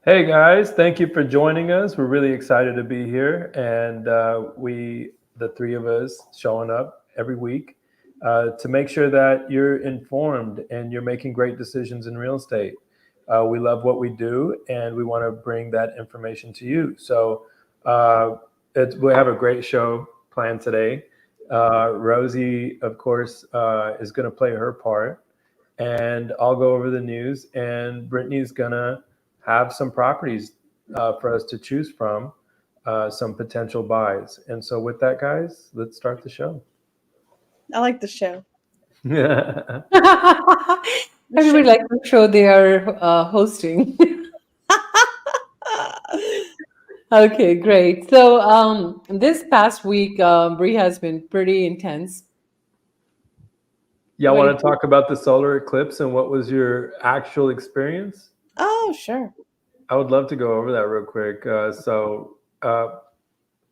Hey guys, thank you for joining us. We're really excited to be here, and the three of us, showing up every week to make sure that you're informed and you're making great decisions in real estate. We love what we do, and we want to bring that information to you. So uh, we have a great show planned today. Rosie, of course, is going to play her part, and I'll go over the news, and Brittany's gonna have some properties for us to choose from, some potential buys. And so, with that, guys, let's start the show. I like the show. Yeah, The show. Everybody likes the show they are hosting. Okay, great. So this past week, Brie has been pretty intense. y'all What do want you to think? talk about the solar eclipse and what was your actual experience? Oh, sure. I would love to go over that real quick. Uh,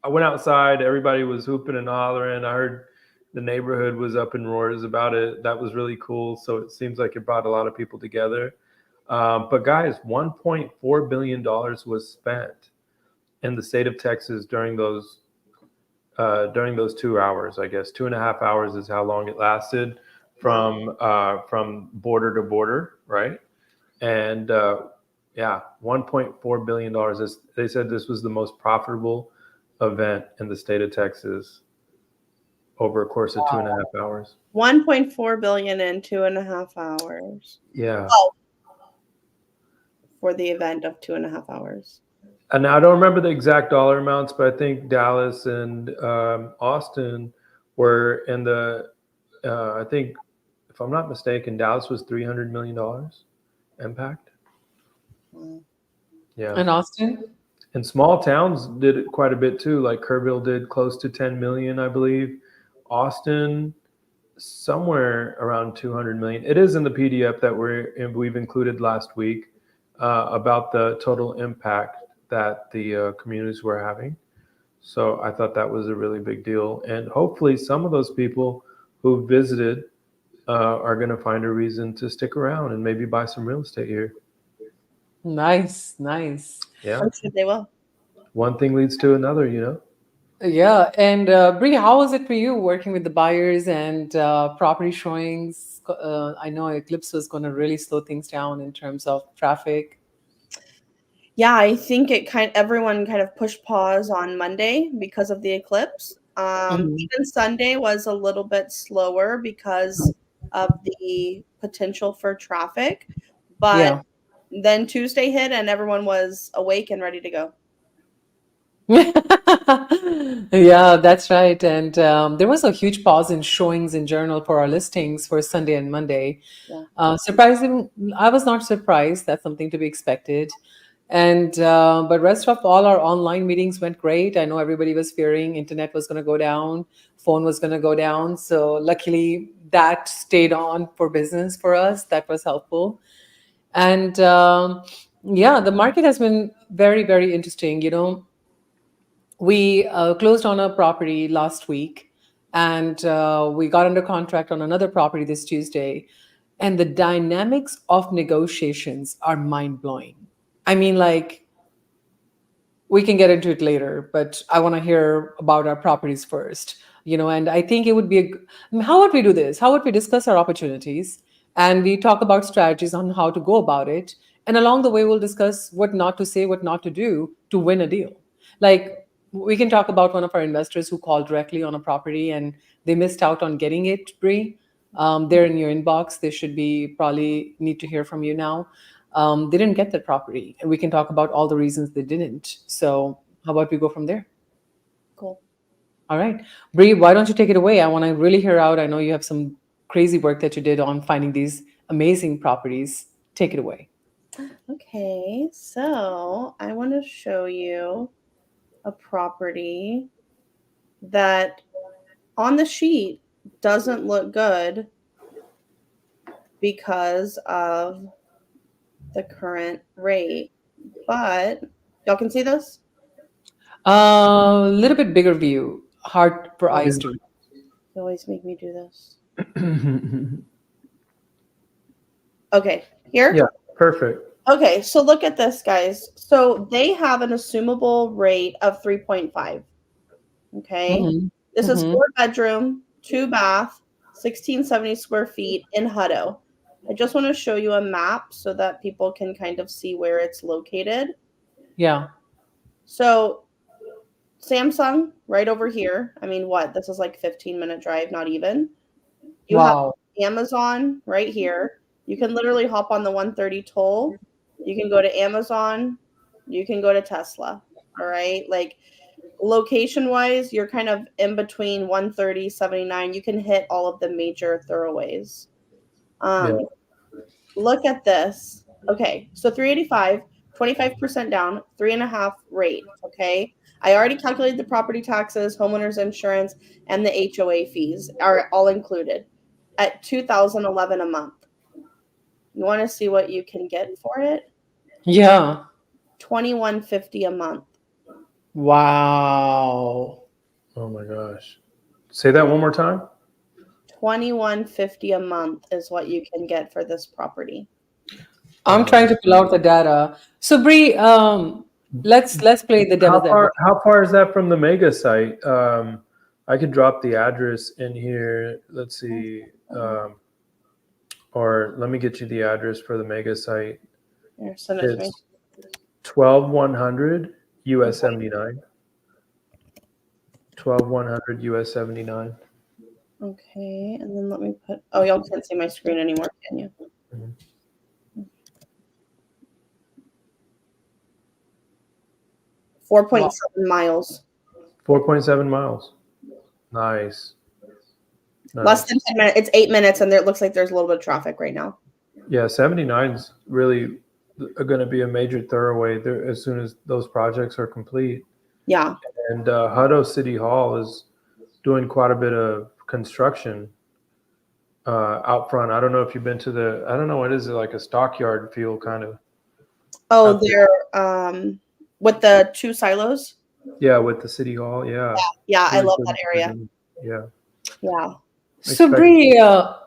I went outside. Everybody was hooping and hollering. I heard the neighborhood was up in roars about it. That was really cool. So it seems like it brought a lot of people together. But guys, $1.4 billion was spent in the state of Texas during those 2 hours. I guess 2.5 hours is how long it lasted Wow. from border to border, right? And yeah, $1.4 billion. They said this was the most profitable event in the state of Texas over a course of 2.5 hours. 1.4 billion in 2.5 hours. Yeah. Oh, for the event of 2.5 hours. And I don't remember the exact dollar amounts, but I think Dallas and Austin were in the, I think, if I'm not mistaken, Dallas was $300 million impact. Wow. Yeah. In Austin? And small towns did it quite a bit too. Like Kerrville did close to 10 million, I believe. Austin, somewhere around 200 million. It is in the PDF that we've included last week about the total impact that the communities were having. So I thought that was a really big deal, and hopefully some of those people who visited are going to find a reason to stick around and maybe buy some real estate here. Nice, nice. Yeah, I'm sure they will. one thing leads to another, you know. Yeah, and Brie, how was it for you working with the buyers and property showings? I know Eclipse was going to really slow things down in terms of traffic. Yeah, I think everyone kind of pushed pause on Monday because of the eclipse. Mhm. Even Sunday was a little bit slower because of the potential for traffic, but Yeah. then Tuesday hit and everyone was awake and ready to go. Yeah, that's right. And there was a huge pause in showings in journal for our listings for Sunday and Monday. Yeah. Surprising, I was not surprised. That's something to be expected. And but rest of all our online meetings went great. I know everybody was fearing internet was going to go down, phone was going to go down. So luckily that stayed on for business for us. That was helpful. And yeah, the market has been very, very interesting. We closed on a property last week, and we got under contract on another property this Tuesday. And the dynamics of negotiations are mind blowing. I mean, like, we can get into it later, but I want to hear about our properties first. And I think it would be how would we do this? How would we discuss our opportunities and we talk about strategies on how to go about it? And along the way, we'll discuss what not to say, what not to do to win a deal. Like, we can talk about one of our investors who called directly on a property and they missed out on getting it, Bree. They're in your inbox. They should be probably need to hear from you now. They didn't get that property, and we can talk about all the reasons they didn't. So, how about we go from there? Cool. All right, Bree, why don't you take it away? I want to really hear out. I know you have some crazy work that you did on finding these amazing properties. Take it away. Okay, so I want to show you a property that on the sheet doesn't look good because of the current rate. But y'all can see this? A little bit bigger view, hard for Oh, eyes Yeah. to. you always make me do this. Okay, here? Yeah, perfect. Okay, so look at this, guys. So they have an assumable rate of 3.5. Okay. Mm-hmm. This is Mm-hmm. 4 bedroom, 2 bath, 1670 square feet in Hutto. I just want to show you a map so that people can kind of see where it's located. Yeah. So Samsung right over here. I mean, what? This is like 15-minute drive, not even. You have Wow. Amazon right here. You can literally hop on the 130 toll. You can go to Amazon. You can go to Tesla. All right. Like location wise, you're kind of in between 130, 79. You can hit all of the major thoroughways. Yeah. Look at this. Okay. So 385, 25% down, 3.5 rate. Okay. I already calculated the property taxes, homeowners insurance, and the HOA fees are all included at 2011 a month. You want to see what you can get for it? Yeah. 2150 a month. Wow. Oh my gosh. Say that one more time. 2150 a month is what you can get for this property. I'm Wow. trying to pull out the data. So Bree, let's play the devil's advocate. How far is that from the mega site? I could drop the address in here. Let's see. Or let me get you the address for the mega site. Here, send it to me. It's 12100 US 79. 12100 US 79. Okay, and then let me put. Oh, y'all can't see my screen anymore, can you? Mhm. 4.7 miles. 4.7 miles. Nice. Less than 10 minutes. It's 8 minutes, and there, it looks like there's a little bit of traffic right now. Yeah, 79 is really going to be a major thoroughway there as soon as those projects are complete. Yeah. And Hutto City Hall is doing quite a bit of construction out front. I don't know if you've been to I don't know, what is it, like a stockyard feel kind of? Oh, out there. they're with the 2 silos. Yeah, with the City Hall. Yeah. Yeah, I Really love cool that what they're area. doing. Yeah. Yeah. So Expect Bree,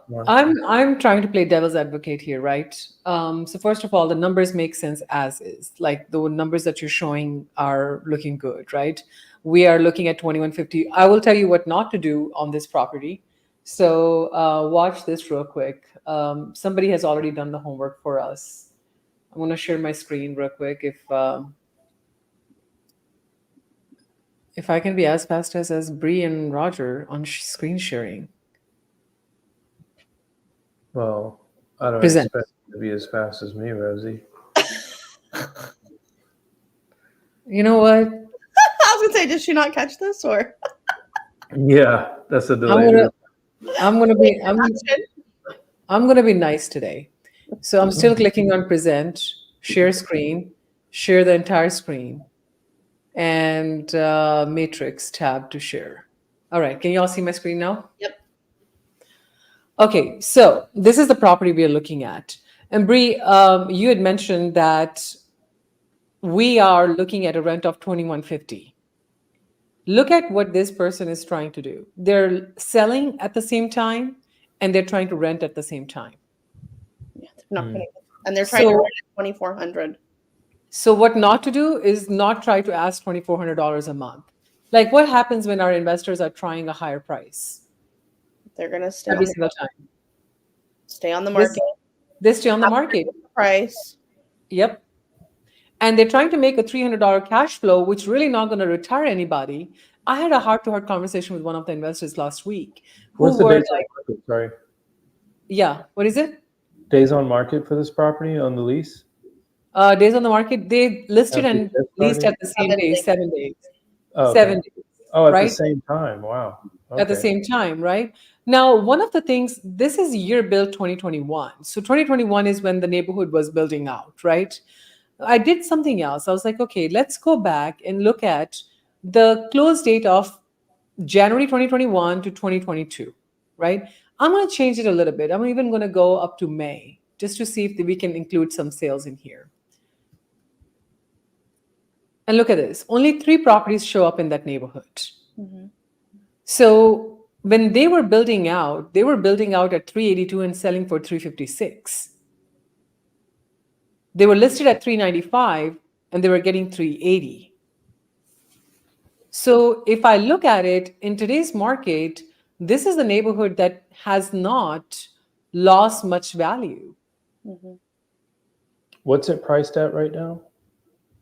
one. I'm trying to play devil's advocate here, right? So first of all, the numbers make sense as is. Like the numbers that you're showing are looking good, right? We are looking at 2150. I will tell you what not to do on this property. So watch this real quick. Somebody has already done the homework for us. I'm going to share my screen real quick if I can be as fast as Bree and Roger on screen sharing. Well, I don't Present. expect it to be as fast as me, Rosie. You know what? I was gonna say, did she not catch this or? Yeah, that's a I'm delay. gonna I'm gonna be Action. I'm gonna be nice today. So I'm still clicking on present, share screen, share the entire screen, and matrix tab to share. All right, can you all see my screen now? Yep. Okay, so this is the property we are looking at. And Bree, you had mentioned that we are looking at a rent of 2150. Look at what this person is trying to do. They're selling at the same time and they're trying to rent at the same time. Yeah, they're not putting it. And they're trying to rent at 2400. So what not to do is not try to ask $2,400 a month. Like what happens when our investors are trying a higher price? They're gonna stay Every on single time. the market. They stay on the market. Price. Yep. And they're trying to make a $300 cash flow, which really not going to retire anybody. I had a heart-to-heart conversation with one of the investors last week What's who the were days on like, market? Sorry. yeah, what is it? Days on market for this property on the lease? Days on the market, they listed Have they and just leased started? at the same 7 day, days. 7 days. Oh, okay. 7 days, Oh, at the right? same time. Wow. At the Okay. same time, right? Now, one of the things, this is year built 2021. So 2021 is when the neighborhood was building out, right? I did something else. I was like, okay, let's go back and look at the close date of January 2021 to 2022, right? I'm going to change it a little bit. I'm even going to go up to May just to see if we can include some sales in here. And look at this. Only 3 properties show up in that neighborhood. Mm-hmm. So when they were building out at 382 and selling for 356. They were listed at 395 and they were getting 380. So if I look at it in today's market, this is a neighborhood that has not lost much value. Mhm. What's it priced at right now?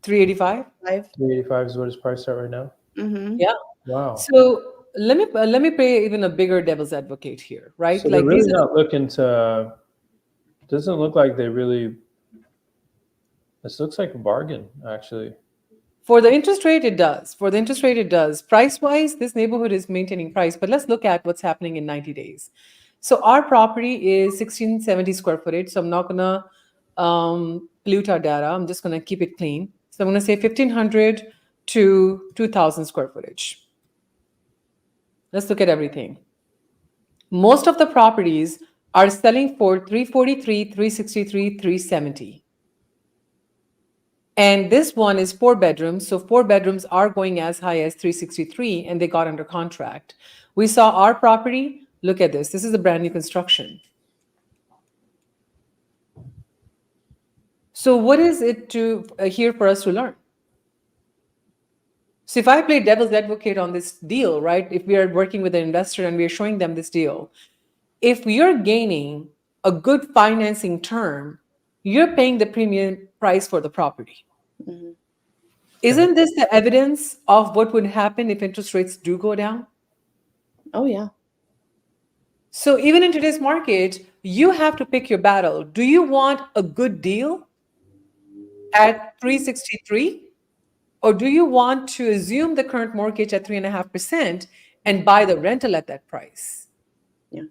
385. 385 is what it's priced at right now. Mm-hmm. Yeah. Wow. So let me play even a bigger devil's advocate here, right? So they're Like these really are not looking to. Doesn't look like they really. This looks like a bargain, actually. for the interest rate, it does. For the interest rate, it does. Price wise, this neighborhood is maintaining price, but let's look at what's happening in 90 days. So our property is 1670 square footage. So I'm not gonna pollute our data. I'm just gonna keep it clean. So I'm gonna say 1500 to 2000 square footage. Let's look at everything. Most of the properties are selling for 343, 363, 370. And this one is 4 bedrooms. So 4 bedrooms are going as high as 363 and they got under contract. We saw our property. Look at this. This is a brand new construction. So what is it to here for us to learn? So if I play devil's advocate on this deal, right? If we are working with an investor and we are showing them this deal, if you're gaining a good financing term, you're paying the premium price for the property. Mm-hmm. Isn't this the evidence of what would happen if interest rates do go down? Oh yeah. So even in today's market, you have to pick your battle. Do you want a good deal at 363? Or do you want to assume the current mortgage at 3.5% and buy the rental at that price? Yeah.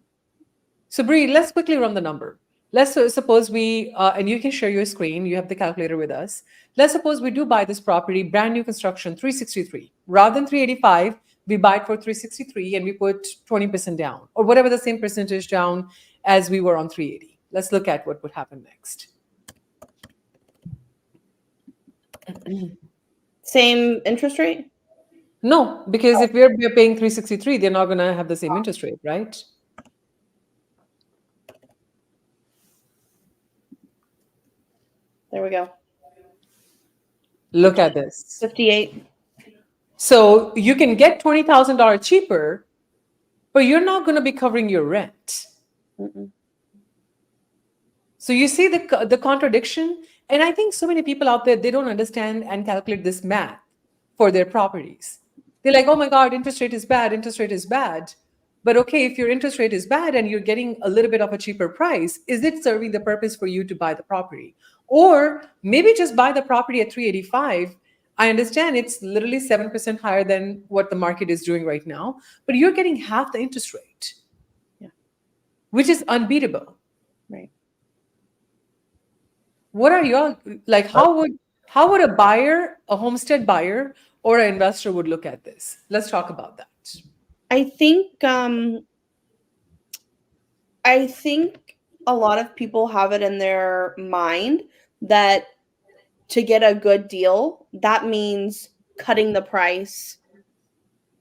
So Bree, let's quickly run the number. Let's suppose we, and you can share your screen, you have the calculator with us. Let's suppose we do buy this property, brand new construction, 363. Rather than 385, we buy it for 363 and we put 20% down or whatever the same percentage down as we were on 380. Let's look at what would happen next. Same interest rate? No, because if we're paying 363, they're not going to have the same interest rate, right? There we go. Look at this. 58. So you can get $20,000 cheaper, but you're not going to be covering your rent. Mm-mm. So you see the contradiction? And I think so many people out there, they don't understand and calculate this math for their properties. They're like, oh my God, interest rate is bad, interest rate is bad. But okay, if your interest rate is bad and you're getting a little bit of a cheaper price, is it serving the purpose for you to buy the property? Or maybe just buy the property at 385. I understand it's literally 7% higher than what the market is doing right now, but you're getting half the interest rate, Yeah. which is unbeatable. Right. What are your like? How would a buyer, a homestead buyer, or an investor would look at this? Let's talk about that. I think a lot of people have it in their mind that to get a good deal, that means cutting the price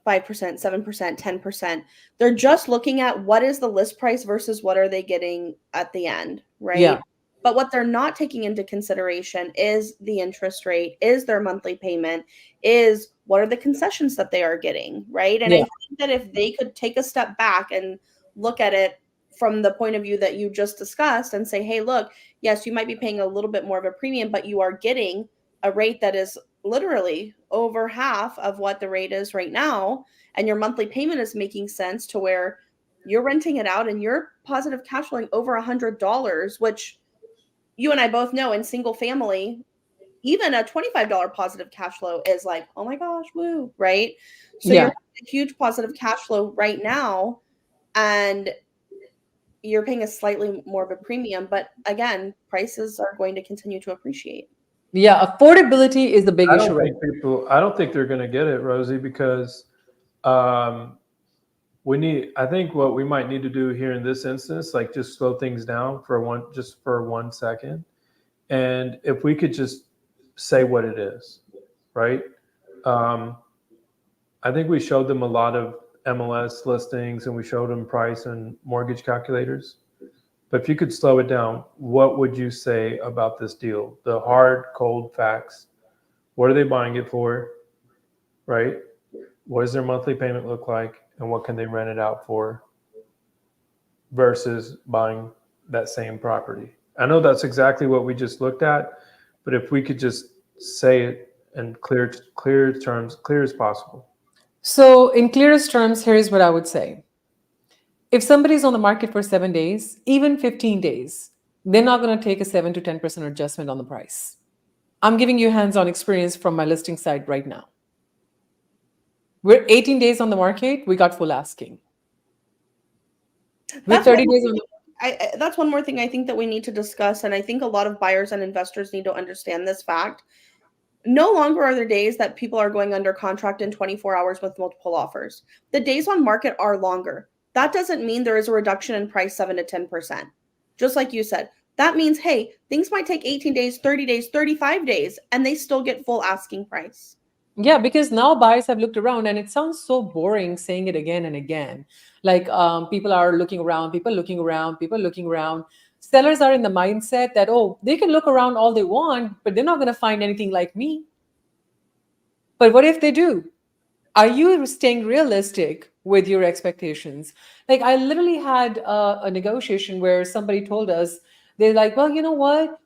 5%, 7%, 10%. They're just looking at what is the list price versus what are they getting at the end, right? Yeah. But what they're not taking into consideration is the interest rate, is their monthly payment, is what are the concessions that they are getting, right? And I Yeah. think that if they could take a step back and look at it from the point of view that you just discussed and say, hey, look, yes, you might be paying a little bit more of a premium, but you are getting a rate that is literally over half of what the rate is right now. And your monthly payment is making sense to where you're renting it out and you're positive cash flowing over $100, which you and I both know in single family, even a $25 positive cash flow is like, oh my gosh, woo, right? So Yeah. you're a huge positive cash flow right now, and you're paying a slightly more of a premium. But again, prices are going to continue to appreciate. Yeah. Affordability is the big I issue don't right think people. I don't think they're going to get it, Rosie, because um, we need. I think what we might need to do here in this instance, like just slow things down for just for 1 second, and if we could just say what it is, right? Um, I think we showed them a lot of MLS listings, and we showed them price and mortgage calculators. But if you could slow it down, what would you say about this deal? The hard, cold facts. What are they buying it for, right? What does their monthly payment look like? And what can they rent it out for versus buying that same property? I know that's exactly what we just looked at, but if we could just say it in clear terms, clear as possible. So, in clearest terms, here's what I would say. If somebody's on the market for 7 days, even 15 days, they're not going to take a 7 to 10% adjustment on the price. I'm giving you hands-on experience from my listing site right now. We're 18 days on the market, we got full asking. We're That's 30 one days on the that's one more thing I think that we need to discuss, and I think a lot of buyers and investors need to understand this fact. No longer are there days that people are going under contract in 24 hours with multiple offers. The days on market are longer. That doesn't mean there is a reduction in price 7 to 10%. Just like you said, that means, hey, things might take 18 days, 30 days, 35 days, and they still get full asking price. Yeah, because now buyers have looked around, and it sounds so boring saying it again and again. Like people are looking around, people looking around, people looking around. Sellers are in the mindset that, oh, they can look around all they want, but they're not going to find anything like me. But what if they do? Are you staying realistic with your expectations? Like, I literally had a negotiation where somebody told us, they're like, well, you know what?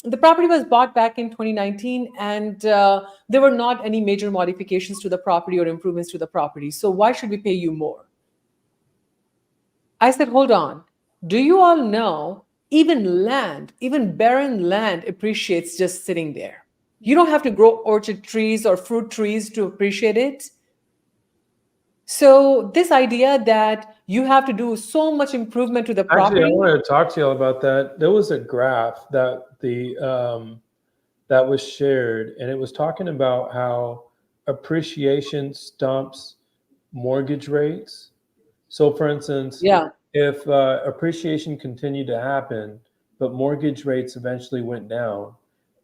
The property was bought back in 2019, and there were not any major modifications to the property or improvements to the property. So why should we pay you more? I said, hold on. Do you all know even land, even barren land appreciates just sitting there? You don't have to grow orchard trees or fruit trees to appreciate it. So this idea that you have to do so much improvement to the Actually, I property. wanted to talk to you about that. There was a graph that that was shared, and it was talking about how appreciation stumps mortgage rates. So, for instance, Yeah. if appreciation continued to happen, but mortgage rates eventually went down,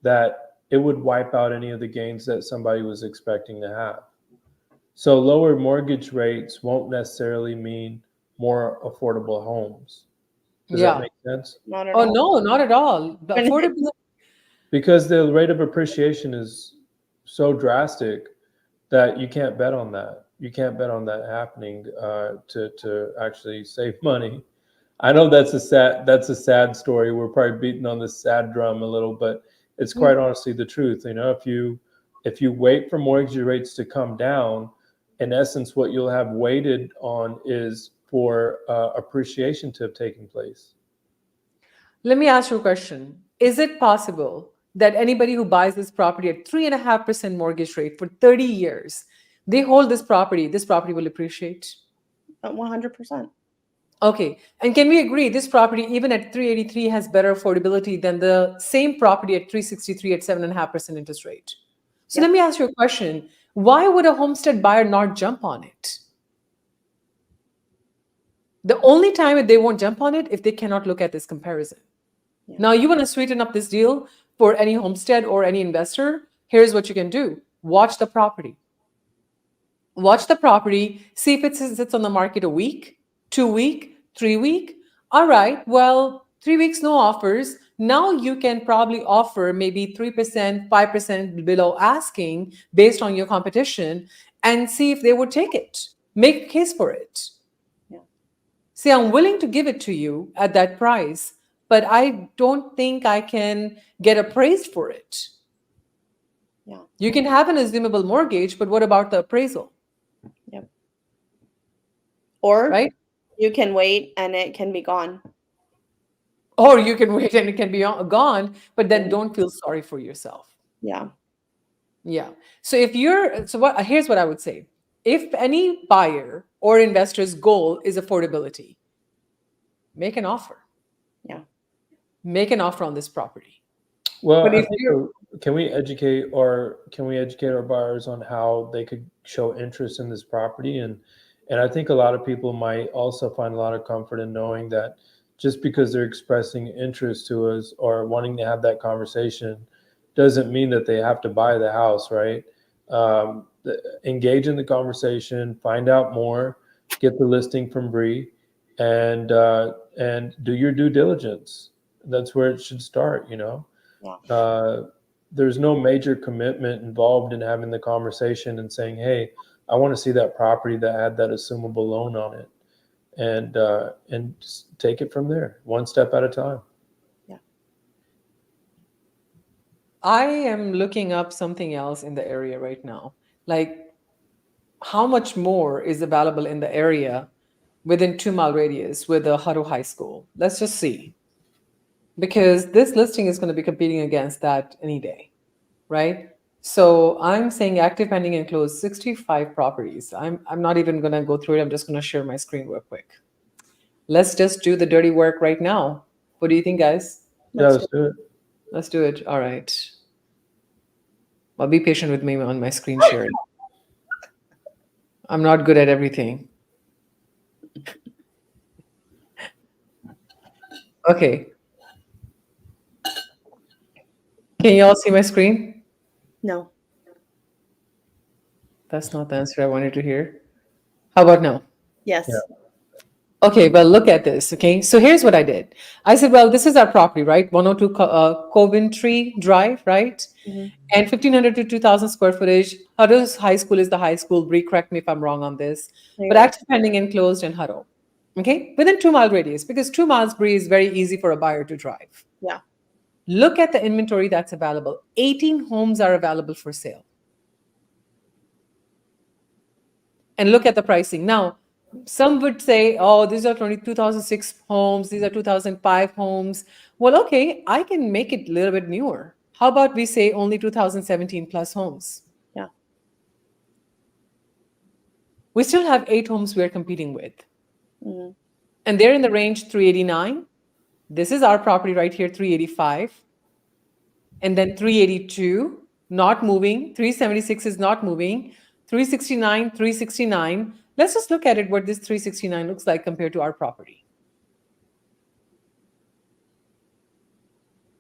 that it would wipe out any of the gains that somebody was expecting to have. So, lower mortgage rates won't necessarily mean more affordable homes. Does that Yeah. make sense? Not at Oh, all. no, not at all. The And affordability. Because the rate of appreciation is so drastic that you can't bet on that. You can't bet on that happening to actually save money. I know that's a sad story. We're probably beating on this sad drum a little, but it's quite honestly the truth. You know, if you wait for mortgage rates to come down, in essence, what you'll have waited on is for appreciation to have taken place. Let me ask you a question. Is it possible that anybody who buys this property at 3.5% mortgage rate for 30 years, they hold this property will appreciate? 100%. Okay. And can we agree this property, even at 383, has better affordability than the same property at 363 at 7.5% interest rate? So Yeah. let me ask you a question. Why would a homestead buyer not jump on it? The only time they won't jump on it if they cannot look at this comparison. Yeah. Now, you want to sweeten up this deal for any homestead or any investor? Here's what you can do. Watch the property. Watch the property. See if it sits on the market a week, 2 week, 3 week. All right, well, 3 weeks, no offers. Now you can probably offer maybe 3%, 5% below asking based on your competition and see if they would take it. Make a case for it. Yeah. See, I'm willing to give it to you at that price, but I don't think I can get appraised for it. Yeah. You can have an assumable mortgage, but what about the appraisal? Yep. Or Right? you can wait and it can be gone. Or you can wait and it can be gone, but then Yeah. don't feel sorry for yourself. Yeah. Yeah. So here's what I would say. If any buyer or investor's goal is affordability, make an offer. Yeah. Make an offer on this property. Well, But I if think you're can we educate our buyers on how they could show interest in this property, and I think a lot of people might also find a lot of comfort in knowing that just because they're expressing interest to us or wanting to have that conversation doesn't mean that they have to buy the house, right? Engage in the conversation, find out more, get the listing from Bree, and and do your due diligence. That's where it should start. Yeah. There's no major commitment involved in having the conversation and saying, hey, I want to see that property that had that assumable loan on it, and just take it from there, one step at a time. I am looking up something else in the area right now. Like, how much more is available in the area within 2 mile radius with the Hutto High School? Let's just see. Because this listing is going to be competing against that any day, right? So I'm saying active, pending, and closed 65 properties. I'm not even going to go through it. I'm just going to share my screen real quick. Let's just do the dirty work right now. What do you think, guys? Let's do it. Let's do it. All right. Well, be patient with me on my screen sharing. I'm not good at everything. Okay. Can you all see my screen? No. That's not the answer I wanted to hear. How about now? Yes. Yeah. Okay, well, look at this. Okay, so here's what I did. I said, well, this is our property, right? 102 Coventry Drive, right? Mhm. And 1,500 to 2,000 square footage. Hutto's High School is the high school. Bree, correct me if I'm wrong on this. There But you go. active, pending, and closed in Hutto. Okay, within 2 mile radius, because 2 miles, Bree, is very easy for a buyer to drive. Yeah. Look at the inventory that's available. 18 homes are available for sale. And look at the pricing. Now, some would say, oh, these are 2006 homes, these are 2005 homes. Well, okay, I can make it a little bit newer. How about we say only 2017 plus homes? Yeah. We still have 8 homes we're competing with. Mhm. And they're in the range 389. This is our property right here, 385. And then 382, not moving. 376 is not moving. 369, 369. Let's just look at it, what this 369 looks like compared to our property.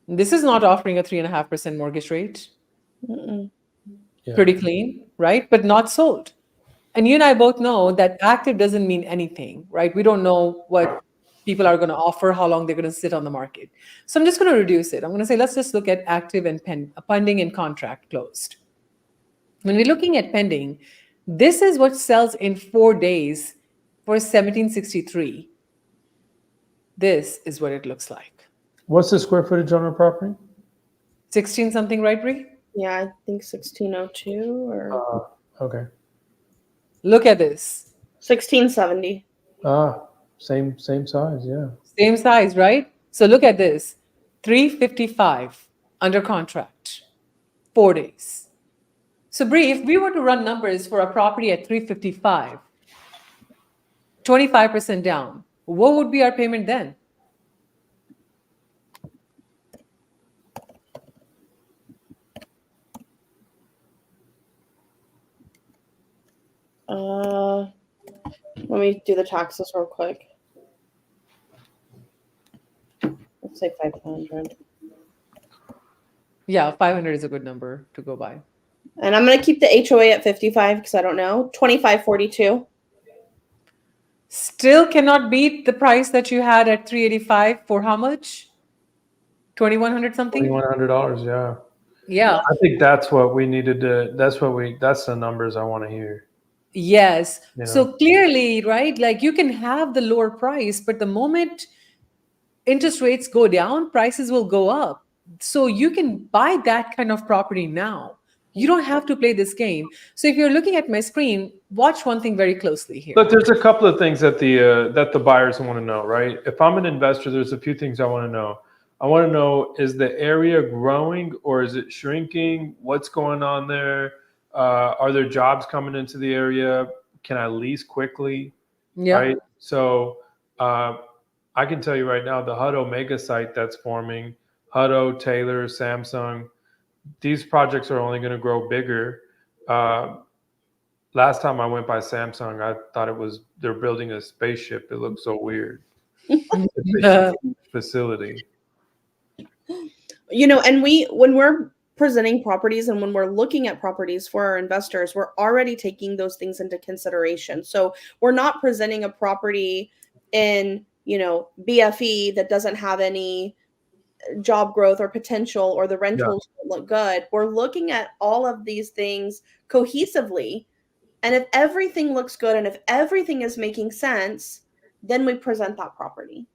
This is not offering a 3.5% mortgage rate. Mm-mm. Yeah. Pretty clean, right? But not sold. And you and I both know that active doesn't mean anything, right? We don't know what people are going to offer, how long they're going to sit on the market. So I'm just going to reduce it. I'm going to say, let's just look at active and pending and contract closed. When we're looking at pending, this is what sells in 4 days for 1763. This is what it looks like. What's the square footage on our property? 16 something, right, Bree? Yeah, I think 1602 or Okay. Look at this. 1670. Same size. Yeah. Same size, right? So look at this. 355 under contract, 4 days. So Bree, if we were to run numbers for a property at 355, 25% down, what would be our payment then? Let me do the taxes real quick. Let's say 500. Yeah, 500 is a good number to go by. And I'm gonna keep the HOA at 55 because I don't know. 2542. Still cannot beat the price that you had at 385 for how much? 2,100 something? $2,100. Yeah. Yeah. I think that's what we needed to. That's the numbers I want to hear. Yes. You know? So clearly, right? Like you can have the lower price, but the moment interest rates go down, prices will go up. So you can buy that kind of property now. You don't have to play this game. So if you're looking at my screen, watch one thing very closely here. Look, there's a couple of things that the buyers want to know, right? If I'm an investor, there's a few things I want to know. I want to know, is the area growing or is it shrinking? What's going on there? Are there jobs coming into the area? Can I lease quickly? Yeah. Right. So I can tell you right now, the Hutto mega site that's forming, Hutto, Taylor, Samsung, these projects are only going to grow bigger. Last time I went by Samsung, I thought they're building a spaceship. It looked so weird. It's a huge facility. You know, and when we're presenting properties and when we're looking at properties for our investors, we're already taking those things into consideration. So we're not presenting a property in, BFE that doesn't have any job growth or potential, or the rentals don't look good. We're looking at all of these things cohesively. And if everything looks good and if everything is making sense, then we present that property.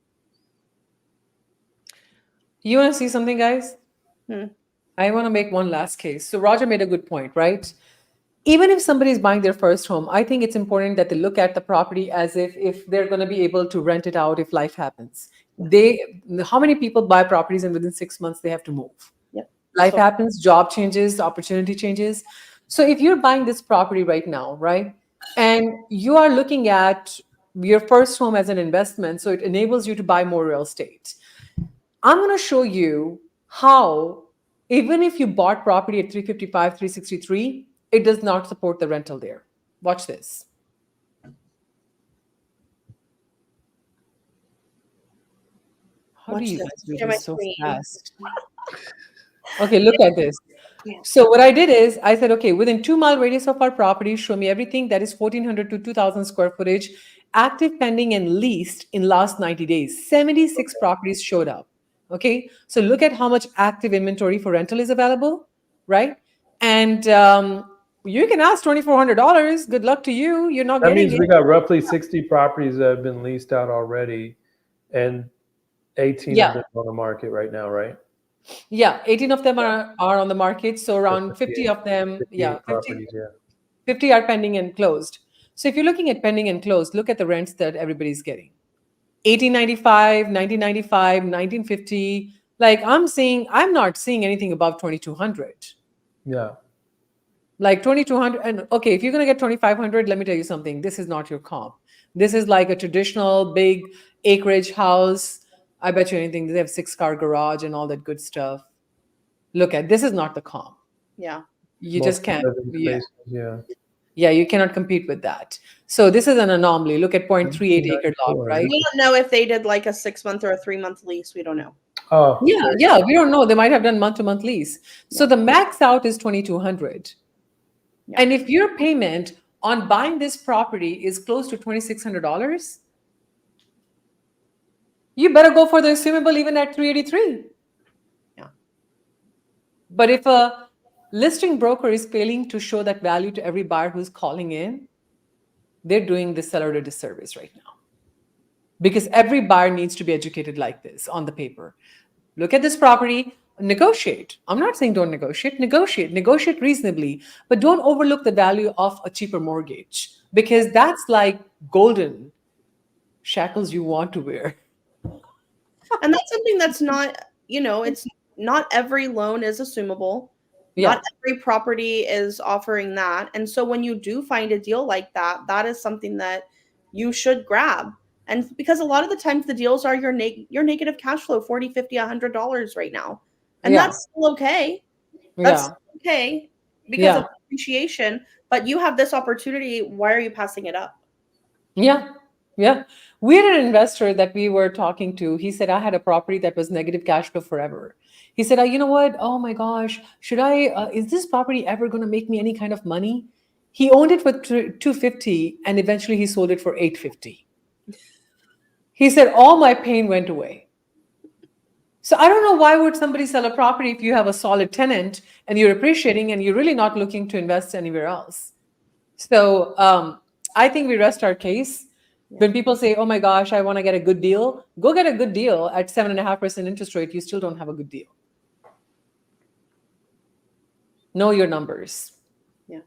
You want to see something, guys? Hmm. I want to make one last case. So Roger made a good point, right? Even if somebody is buying their first home, I think it's important that they look at the property as if they're going to be able to rent it out if life happens. How many people buy properties and within 6 months they have to move? Yep. Life happens, job changes, opportunity changes. So if you're buying this property right now, right, and you are looking at your first home as an investment, so it enables you to buy more real estate. I'm going to show you how, even if you bought property at 355, 363, it does not support the rental there. Watch this. How do you guys do Share my this so screen. fast? Okay, look at this. So what I did is I said, okay, within 2 mile radius of our property, show me everything that is 1,400 to 2,000 square footage, active, pending, and leased in last 90 days. 76 properties showed up. Okay, so look at how much active inventory for rental is available, right? And you can ask $2,400. Good luck to you. You're not That getting means it. we got roughly 60 properties that have been leased out already, and 18 Yeah. of them on the market right now, right? Yeah, 18 of them are on the market. So around 50 of them, 58 properties, 50 are pending and closed. So if you're looking at pending and closed, look at the rents that everybody's getting. 1895, 1995, 1950. Like I'm not seeing anything above 2200. yeah. Like 2200. And okay, if you're going to get 2500, let me tell you something. This is not your comp. This is like a traditional big acreage house. I bet you anything. They have 6-car garage and all that good stuff. Look at this is not the comp. Yeah. You just can't. Yeah. Yeah. Yeah, you cannot compete with that. So this is an anomaly. Look at 0.38 acre lot, right? We don't know if they did like a 6-month or a 3-month lease. We don't know. Oh, Yeah, we don't know. They might have done month-to-month lease. So the max out is 2,200. Yeah. And if your payment on buying this property is close to $2,600, you better go for the assumable even at 383. Yeah. But if a listing broker is failing to show that value to every buyer who's calling in, they're doing the seller a disservice right now. Because every buyer needs to be educated like this on the paper. Look at this property, negotiate. I'm not saying don't negotiate, negotiate reasonably, but don't overlook the value of a cheaper mortgage, because that's like golden shackles you want to wear. And that's something that's not, it's not every loan is assumable. Yeah. Not every property is offering that. And so when you do find a deal like that, that is something that you should grab. And because a lot of the times the deals are your negative cash flow, $40, $50, $100 right now. And Yeah. that's still okay. That's okay because of appreciation. But you have this opportunity. Why are you passing it up? Yeah. We had an investor that we were talking to. He said, I had a property that was negative cash flow forever. He said, you know what? Oh my gosh, is this property ever going to make me any kind of money? He owned it for $250 and eventually he sold it for $850. He said, all my pain went away. So I don't know why would somebody sell a property if you have a solid tenant and you're appreciating and you're really not looking to invest anywhere else. So I think we rest our case. When people say, oh my gosh, I want to get a good deal, go get a good deal at 7.5% interest rate. You still don't have a good deal. Know your numbers. Yeah.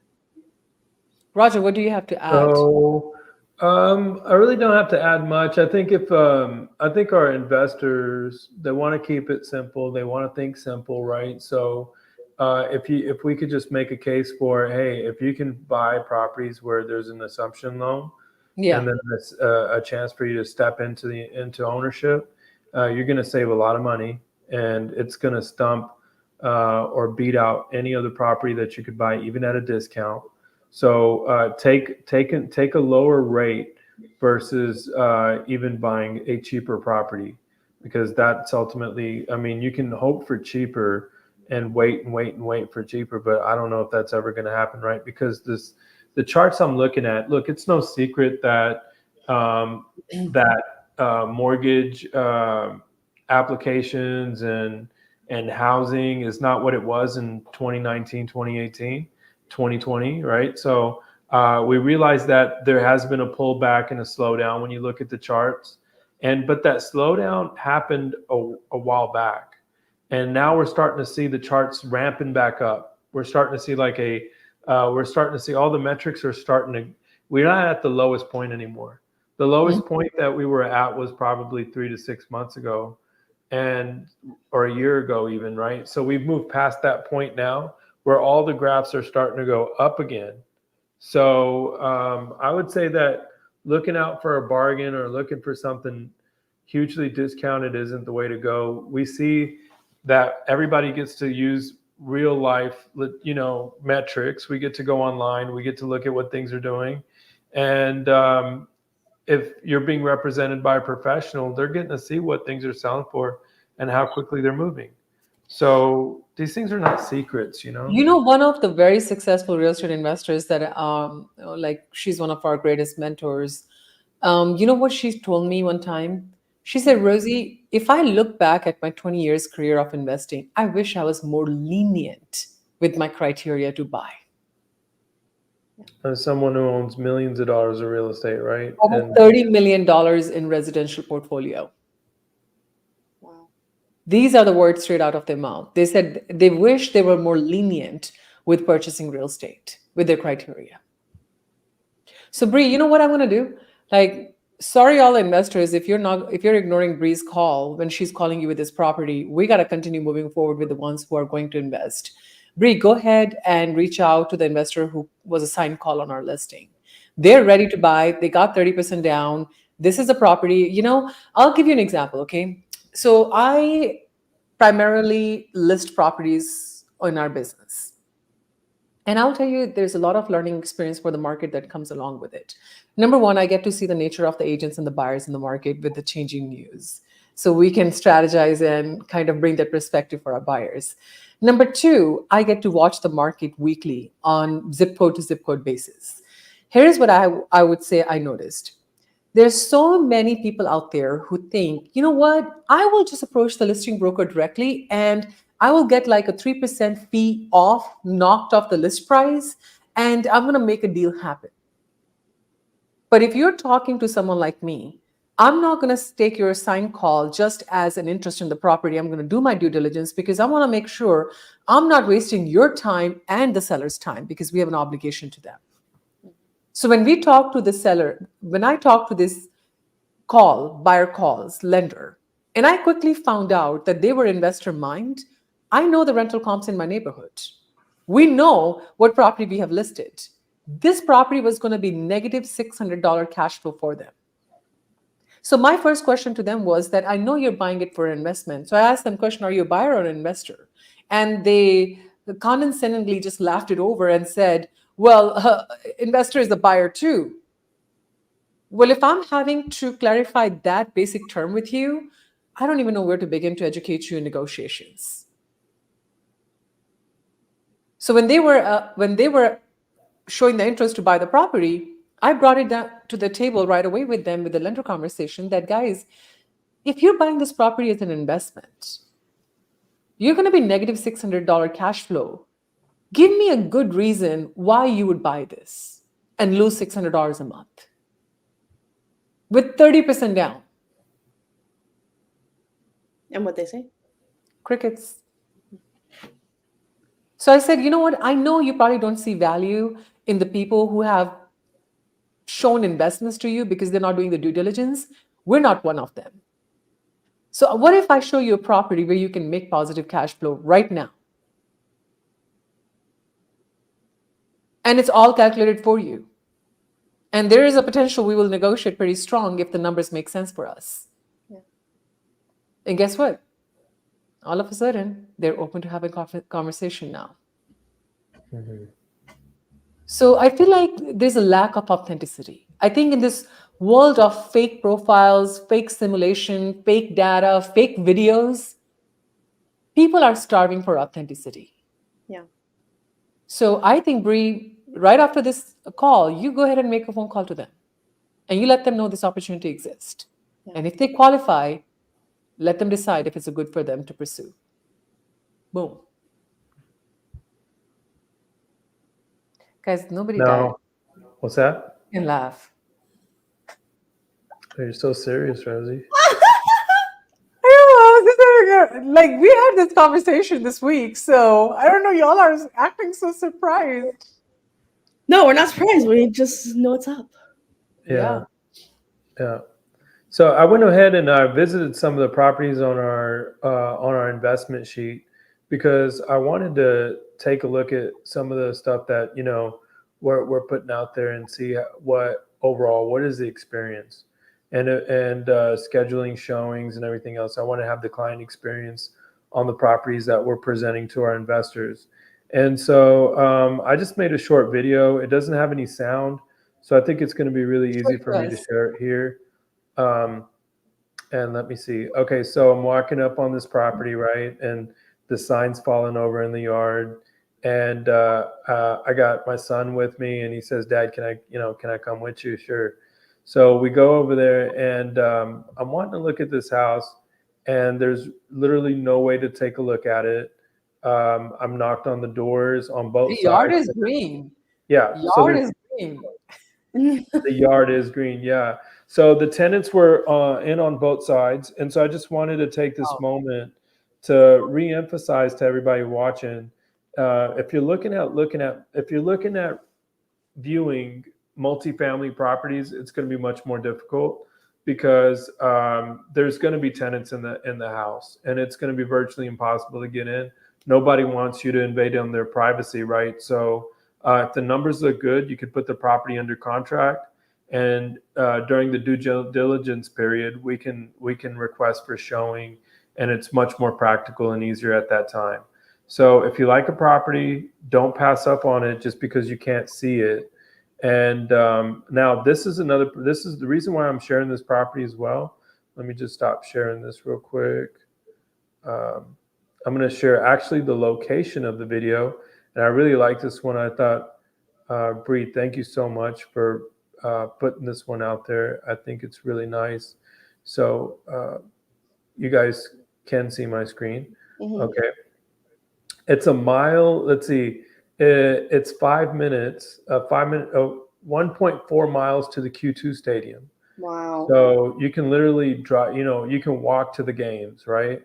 Roger, what do you have to add? So I really don't have to add much. I think I think our investors, they want to keep it simple. They want to think simple, right? So if we could just make a case for, hey, if you can buy properties where there's an assumption loan, and then there's a chance for you to step into ownership, you're going to save a lot of money, and it's going to stump or beat out any other property that you could buy, even at a discount. So take a lower rate versus even buying a cheaper property, because that's ultimately, I mean, you can hope for cheaper and wait for cheaper, but I don't know if that's ever going to happen, right? Because the charts I'm looking at, look, it's no secret that that mortgage applications and housing is not what it was in 2019, 2018, 2020, right? So we realized that there has been a pullback and a slowdown when you look at the charts, but that slowdown happened a while back, and now we're starting to see the charts ramping back up. We're starting to see we're starting to see all the metrics are starting to. We're not at the lowest point anymore. The lowest point that we were at was probably 3 to 6 months ago, or a year ago even, right? So we've moved past that point now where all the graphs are starting to go up again. So I would say that looking out for a bargain or looking for something hugely discounted isn't the way to go. We see that everybody gets to use real life, metrics. We get to go online. We get to look at what things are doing. And if you're being represented by a professional, they're getting to see what things are selling for and how quickly they're moving. So these things are not secrets, One of the very successful real estate investors that, like, she's one of our greatest mentors. You know what she told me one time? She said, Rosie, if I look back at my 20 years career of investing, I wish I was more lenient with my criteria to buy. As someone who owns millions of dollars of real estate, right? Over $30 million in residential portfolio. Wow. These are the words straight out of their mouth. They said they wish they were more lenient with purchasing real estate with their criteria. So Bree, you know what I'm going to do? Like, sorry, all investors, if you're ignoring Bree's call when she's calling you with this property, we got to continue moving forward with the ones who are going to invest. Bree, go ahead and reach out to the investor who was assigned call on our listing. They're ready to buy. They got 30% down. This is a property. I'll give you an example, okay? So I primarily list properties in our business. And I'll tell you, there's a lot of learning experience for the market that comes along with it. Number one, I get to see the nature of the agents and the buyers in the market with the changing news. So we can strategize and kind of bring that perspective for our buyers. Number two, I get to watch the market weekly on zip code to zip code basis. Here's what I would say I noticed. There's so many people out there who think, you know what, I will just approach the listing broker directly and I will get like a 3% fee off, knocked off the list price, and I'm going to make a deal happen. But if you're talking to someone like me, I'm not going to take your assigned call just as an interest in the property. I'm going to do my due diligence because I want to make sure I'm not wasting your time and the seller's time because we have an obligation to them. So when we talk to the seller, when I talk to this buyer calls, lender, and I quickly found out that they were investor mind, I know the rental comps in my neighborhood. We know what property we have listed. This property was going to be negative $600 cash flow for them. So my first question to them was that I know you're buying it for an investment. So I asked them question, are you a buyer or an investor? And they condescendingly just laughed it over and said, well, investor is a buyer too. Well, if I'm having to clarify that basic term with you, I don't even know where to begin to educate you in negotiations. So when they were showing the interest to buy the property, I brought it down to the table right away with them with the lender conversation that, guys, if you're buying this property as an investment, you're going to be negative $600 cash flow. Give me a good reason why you would buy this and lose $600 a month with 30% down. And what they say? Crickets. So I said, you know what? I know you probably don't see value in the people who have shown investments to you because they're not doing the due diligence. We're not one of them. So what if I show you a property where you can make positive cash flow right now? And it's all calculated for you. And there is a potential we will negotiate pretty strong if the numbers make sense for us. Yeah. And guess what? All of a sudden, they're open to having a conversation now. Mm-hmm. So I feel like there's a lack of authenticity. I think in this world of fake profiles, fake simulation, fake data, fake videos, people are starving for authenticity. Yeah. So I think, Bree, right after this call, you go ahead and make a phone call to them. And you let them know this opportunity exists. And if they qualify, let them decide if it's a good for them to pursue. Boom. Guys, nobody died. No, what's that? You can laugh. You're so serious, Rosie. I don't know. Like, we had this conversation this week, so I don't know. Y'all are acting so surprised. No, we're not surprised. We just know what's up. Yeah. So I went ahead and I visited some of the properties on our investment sheet because I wanted to take a look at some of the stuff that we're putting out there and see what is the experience and scheduling showings and everything else. I want to have the client experience on the properties that we're presenting to our investors. And so I just made a short video. It doesn't have any sound, so I think it's going to be really easy for me to share it here. And let me see. Okay, so I'm walking up on this property, right? And the sign's falling over in the yard. And I got my son with me, and he says, "Dad, can I come with you?" Sure. So we go over there, and I'm wanting to look at this house, and there's literally no way to take a look at it. I'm knocked on the doors on both The yard sides. is green. Yeah. Yard is green. The yard is green. Yeah. So the tenants were in on both sides. And so I just wanted to take this moment to reemphasize to everybody watching. If you're looking at viewing multifamily properties, it's going to be much more difficult because there's going to be tenants in the house, and it's going to be virtually impossible to get in. Nobody wants you to invade on their privacy, right? So if the numbers look good, you could put the property under contract, and during the due diligence period, we can request for showing, and it's much more practical and easier at that time. So if you like a property, don't pass up on it just because you can't see it. And now this is the reason why I'm sharing this property as well. Let me just stop sharing this real quick. I'm going to share actually the location of the video. And I really like this one. I thought, Bree, thank you so much for putting this one out there. I think it's really nice. So you guys can see my screen. Mm-hmm. Okay. It's a mile. Let's see. It's 5 minutes, 1.4 miles to the Q2 stadium. Wow. So you can literally drive, you can walk to the games, right?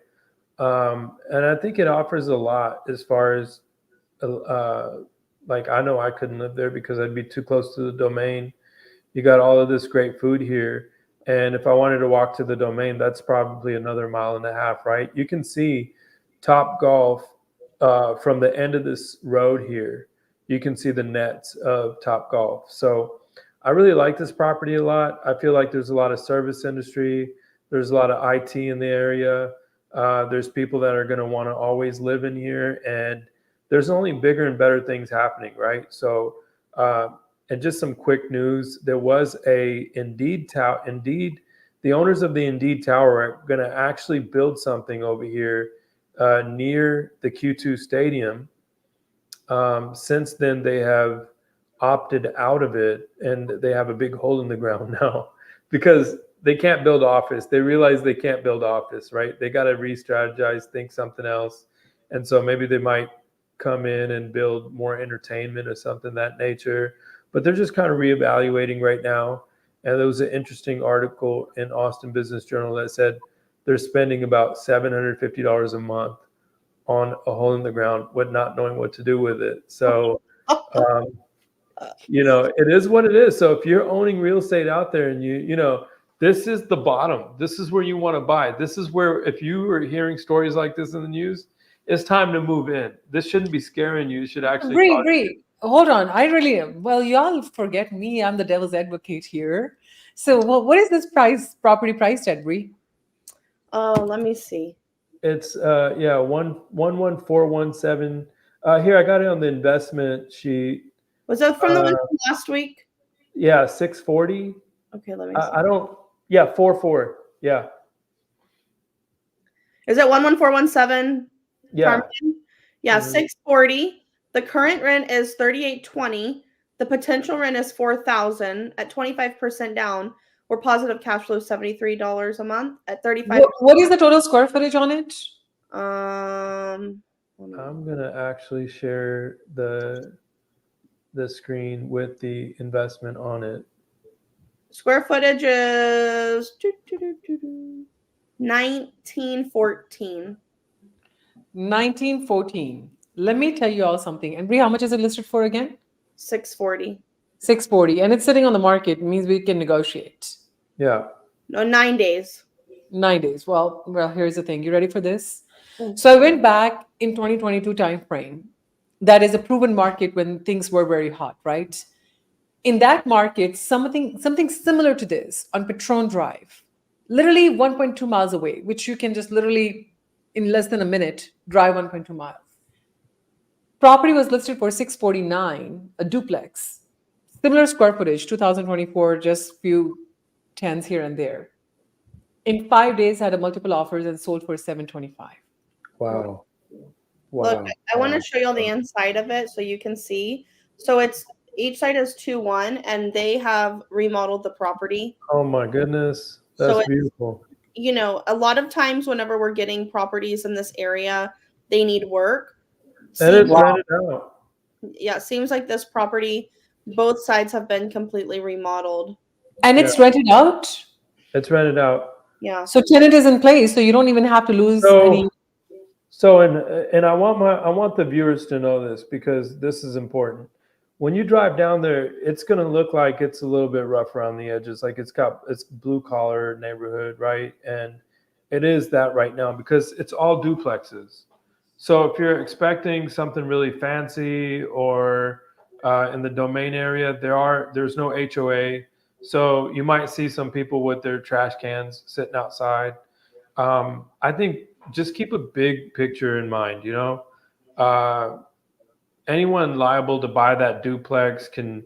And I think it offers a lot as far as, like, I know I couldn't live there because I'd be too close to the Domain. You got all of this great food here. And if I wanted to walk to the Domain, that's probably another 1.5 miles, right? You can see Top Golf from the end of this road here. You can see the nets of Top Golf. So I really like this property a lot. I feel like there's a lot of service industry. There's a lot of IT in the area. There's people that are going to want to always live in here, and there's only bigger and better things happening, right? So, and just some quick news: there was a Indeed, the owners of the Indeed Tower are going to actually build something over here near the Q2 stadium. Since then, they have opted out of it, and they have a big hole in the ground now because they can't build office. They realize they can't build office, right? They got to re-strategize, think something else. And so maybe they might come in and build more entertainment or something of that nature. But they're just kind of reevaluating right now. And there was an interesting article in Austin Business Journal that said they're spending about $750 a month on a hole in the ground with not knowing what to do with it. So, it is what it is. So if you're owning real estate out there and this is the bottom. This is where you want to buy. This is where, if you are hearing stories like this in the news, it's time to move in. This shouldn't be scaring you. It should actually. Bree, hold on. I really am. Well, y'all forget me. I'm the devil's advocate here. So, what is this property priced at, Bree? Oh, let me see. It's 11417. Here, I got it on the investment sheet. Was that from the one from last week? Yeah, 640. Okay, let me see. I don't. Yeah, 44. Yeah. Is it 11417? Yeah. Farmington? Yeah, 640. The current rent is $38.20. The potential rent is $4,000 at 25% down. We're positive cash flow $73 a month at 35. What is the total square footage on it? I'm gonna actually share the screen with the investment on it. Square footage is 1914. 1914. Let me tell you all something. And Brie, how much is it listed for again? 640. 640. And it's sitting on the market. It means we can negotiate. Yeah. No, 9 days. 9 days. Well, here's the thing. You ready for this? Mm. So I went back in 2022 timeframe. That is a proven market when things were very hot, right? In that market, something similar to this on Patron Drive, literally 1.2 miles away, which you can just literally in less than a minute drive 1.2 miles. Property was listed for 649, a duplex. Similar square footage, 2024, just few tens here and there. In 5 days, had a multiple offers and sold for 725. Wow. Look, Wow. I want to show you all the inside of it so you can see. So it's each side is 2-1, and they have remodeled the property. Oh my goodness. So That's beautiful. you know, a lot of times whenever we're getting properties in this area, they need work. And it's Seems, rented out. yeah, seems like this property, both sides have been completely remodeled. And it's rented out. It's rented out. Yeah. So tenant is in place, so you don't even have to lose any. So and I want the viewers to know this because this is important. When you drive down there, it's going to look like it's a little bit rough around the edges. Like it's blue collar neighborhood, right? And it is that right now because it's all duplexes. So if you're expecting something really fancy or in the domain area, there's no HOA. So you might see some people with their trash cans sitting outside. I think just keep a big picture in mind, anyone liable to buy that duplex can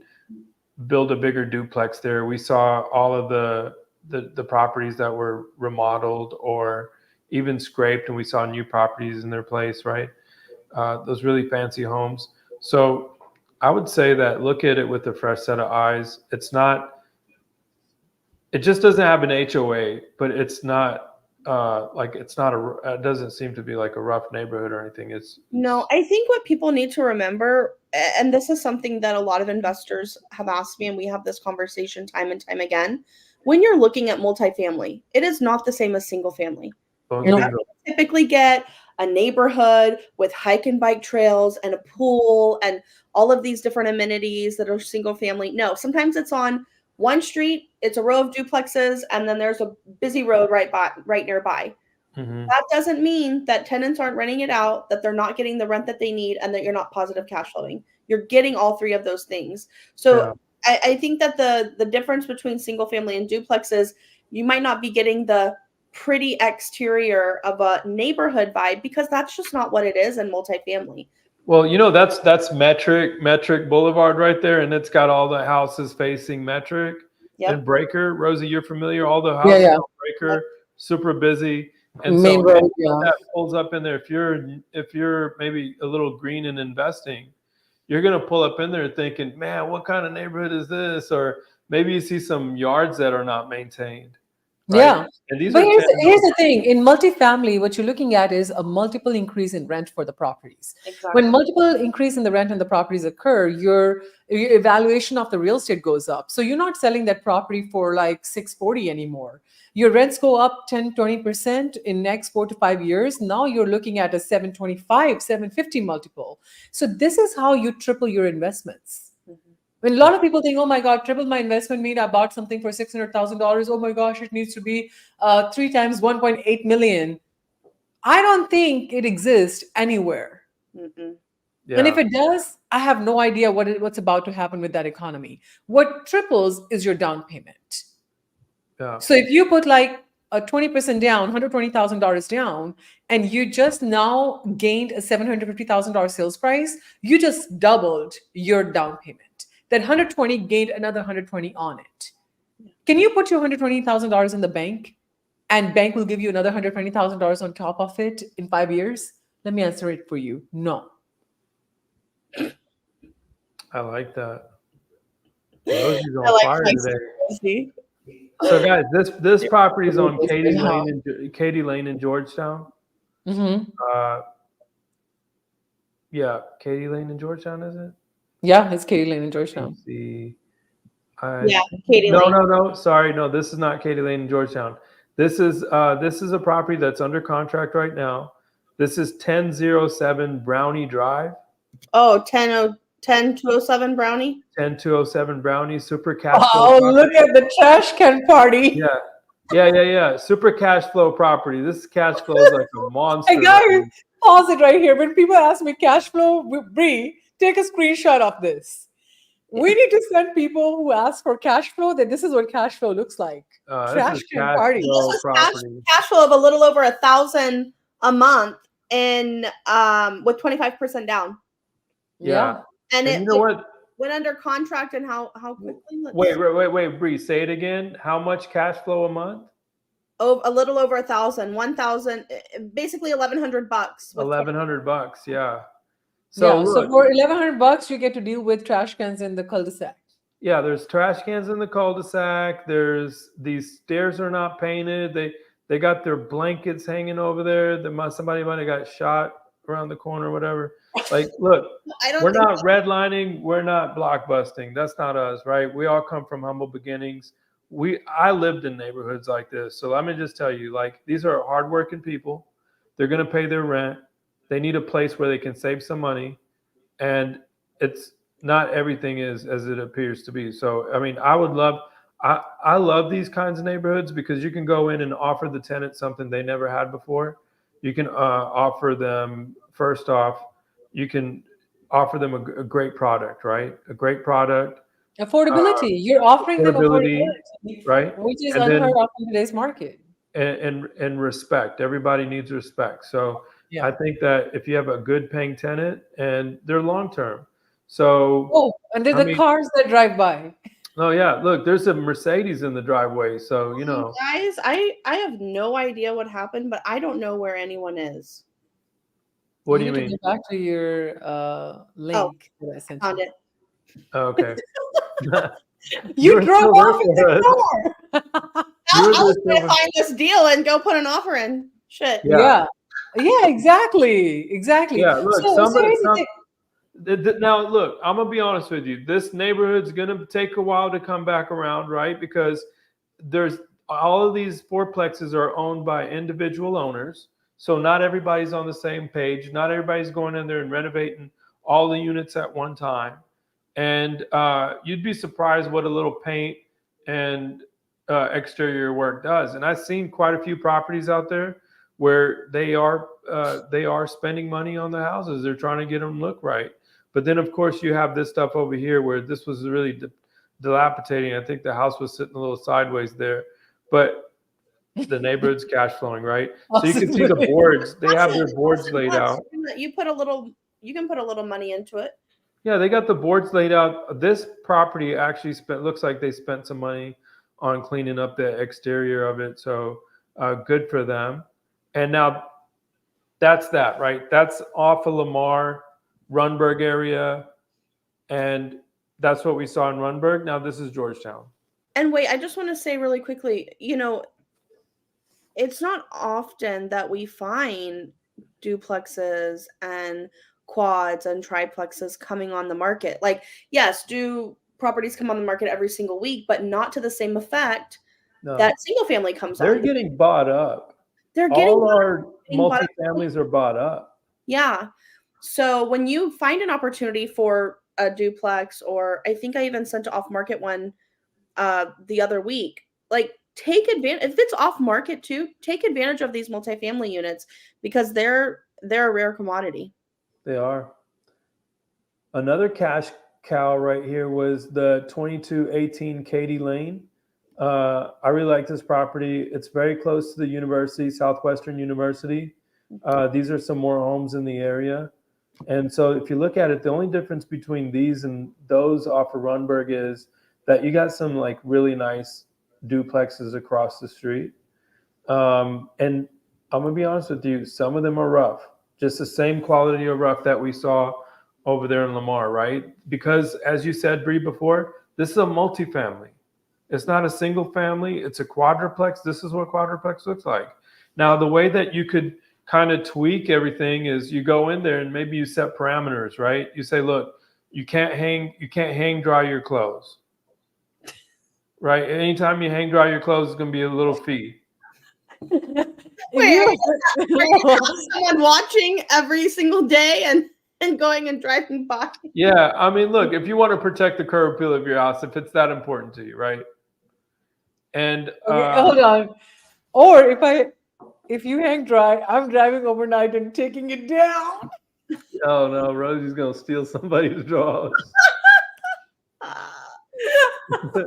build a bigger duplex there. We saw all of the properties that were remodeled or even scraped, and we saw new properties in their place, right? Those really fancy homes. So I would say that look at it with a fresh set of eyes. It just doesn't have an HOA, but it's not it doesn't seem to be like a rough neighborhood or anything. No, I think what people need to remember, and this is something that a lot of investors have asked me, and we have this conversation time and time again. When you're looking at multifamily, it is not the same as single family. You're not going to typically get a neighborhood with hike and bike trails and a pool and all of these different amenities that are single family. No, sometimes it's on one street, it's a row of duplexes, and then there's a busy road right nearby. Mm-hmm. That doesn't mean that tenants aren't renting it out, that they're not getting the rent that they need, and that you're not positive cash flowing. You're getting all three of those things. So yeah. I think that the difference between single family and duplexes, you might not be getting the pretty exterior of a neighborhood vibe because that's just not what it is in multifamily. Well, that's Metric Boulevard right there, and it's got all the houses facing Metric and Breaker. Rosie, you're familiar? All the houses on Breaker, super busy. And Main so road, that pulls up in there. If you're maybe a little green in investing, you're gonna pull up in there thinking, man, what kind of neighborhood is this? Or maybe you see some yards that are not maintained. Right? Yeah. And these but are here's the thing. In multifamily, what you're looking at is a multiple increase in rent for the properties. Exactly. When multiple increase in the rent and the properties occur, your evaluation of the real estate goes up. So you're not selling that property for like 640 anymore. Your rents go up 10, 20% in next 4 to 5 years. Now you're looking at a 725, 750 multiple. So this is how you triple your investments. When a lot of people think, oh my God, triple my investment mean I bought something for $600,000. Oh my gosh, it needs to be 3 times 1.8 million. I don't think it exists anywhere. Yeah. And if it does, I have no idea what's about to happen with that economy. What triples is your down payment. Yeah. So if you put like a 20% down, $120,000 down, and you just now gained a $750,000 sales price, you just doubled your down payment. That 120 gained another 120 on it. Can you put your $120,000 in the bank and bank will give you another $120,000 on top of it in 5 years? Let me answer it for you. No. I like that. Rosie's on fire today. So guys, this property is on Huh? Katy Lane in Georgetown. Mm-hmm. Uh, yeah, Katy Lane in Georgetown, is it? Yeah, it's Katy Lane in Let me Georgetown. see. I Yeah, Katie no Lane. no no sorry, no, this is not Katy Lane in Georgetown. This is a property that's under contract right now. This is 1007 Brownie Drive. Oh, 10207 Brownie. 10207 Brownie, super cash flow Oh, look property. at the trash can party. Yeah. Yeah. Super cash flow property. This cash flow is like a Hey monster. guys, pause it right here. When people ask me cash flow, Bree, take a screenshot of this. We need to send people who ask for cash flow that this is what cash flow looks like. This Trash is can cash party. This flow is property. cash flow of a little over 1,000 a month in with 25% down. Yeah. And And you know what? went under contract and how quickly? Wait, Bree, say it again. How much cash flow a month? Oh, a little over 1,000, basically $1,100 with $1,100. Yeah. So Yeah, so look, for $1,100, you get to deal with trash cans in the cul-de-sac. yeah, there's trash cans in the cul-de-sac. There's these stairs are not painted. They got their blankets hanging over there. Somebody might have got shot around the corner or whatever. Like, look, I don't we're think not redlining. We're not blockbusting. That's not us, right? We all come from humble beginnings. I lived in neighborhoods like this. So let me just tell you, like, these are hardworking people. They're going to pay their rent. They need a place where they can save some money. And it's not everything is as it appears to be. So, I mean, I love these kinds of neighborhoods because you can go in and offer the tenant something they never had before. You can offer them, first off, you can offer them a great product, right? A great product, Affordability. You're offering them affordability, affordability, right? which is And unheard then of in today's market. and respect. Everybody needs respect. So I Yeah. think that if you have a good paying tenant and they're long term, so Oh, and they're I the mean, cars that drive by. oh yeah, look, there's a Mercedes in the driveway, so you know. guys, I have no idea what happened, but I don't know where anyone is. What do You you need to mean? go back to your Oh, link that I sent found you. it. Oh, okay. You You were drove still there off in for us. the car. You were I was there gonna still. find this deal and go put an offer in. Shit. Yeah, Yeah, exactly. yeah. Look, So here's the thing. now look, I'm gonna be honest with you. This neighborhood's gonna take a while to come back around, right? Because there's all of these fourplexes are owned by individual owners, so not everybody's on the same page. Not everybody's going in there and renovating all the units at one time. And you'd be surprised what a little paint and exterior work does. And I've seen quite a few properties out there where they are spending money on the houses. They're trying to get them look right. But then, of course, you have this stuff over here where this was really dilapidating. I think the house was sitting a little sideways there, but the neighborhood's cash flowing, right? So you can see the boards. They have their boards laid out. You put a little. You can put a little money into it. Yeah, they got the boards laid out. This property actually looks like they spent some money on cleaning up the exterior of it. So good for them. And now that's that, right? That's off of Lamar, Runberg area. And that's what we saw in Runberg. Now this is Georgetown. And wait, I just want to say really quickly, it's not often that we find duplexes and quads and triplexes coming on the market. Like, yes, do properties come on the market every single week, but not to the same effect No, that single family comes they're on. getting bought up. They're getting All our bought up. multifamilies are bought up. Yeah. So when you find an opportunity for a duplex, or I think I even sent an off market one the other week, like take advantage. If it's off market too, take advantage of these multifamily units because they're a rare commodity. They are. Another cash cow right here was the 2218 Katy Lane. I really like this property. It's very close to the university, Southwestern University. These are some more homes in the area. And so if you look at it, the only difference between these and those off of Runberg is that you got some like really nice duplexes across the street. And I'm gonna be honest with you, some of them are rough, just the same quality of rough that we saw over there in Lamar, right? Because as you said, Bree, before, this is a multifamily. It's not a single family. It's a quadruplex. This is what quadruplex looks like. Now, the way that you could kind of tweak everything is you go in there and maybe you set parameters, right? You say, look, you can't hang dry your clothes, right? Anytime you hang dry your clothes, it's going to be a little fee. If Wait, are you you someone watching every single day and going and driving by? Yeah, I mean, look, if you want to protect the curb appeal of your house, if it's that important to you, right? And okay, hold on. Or if you hang dry, I'm driving overnight and taking it down. oh no, Rosie's gonna steal somebody's drawers. And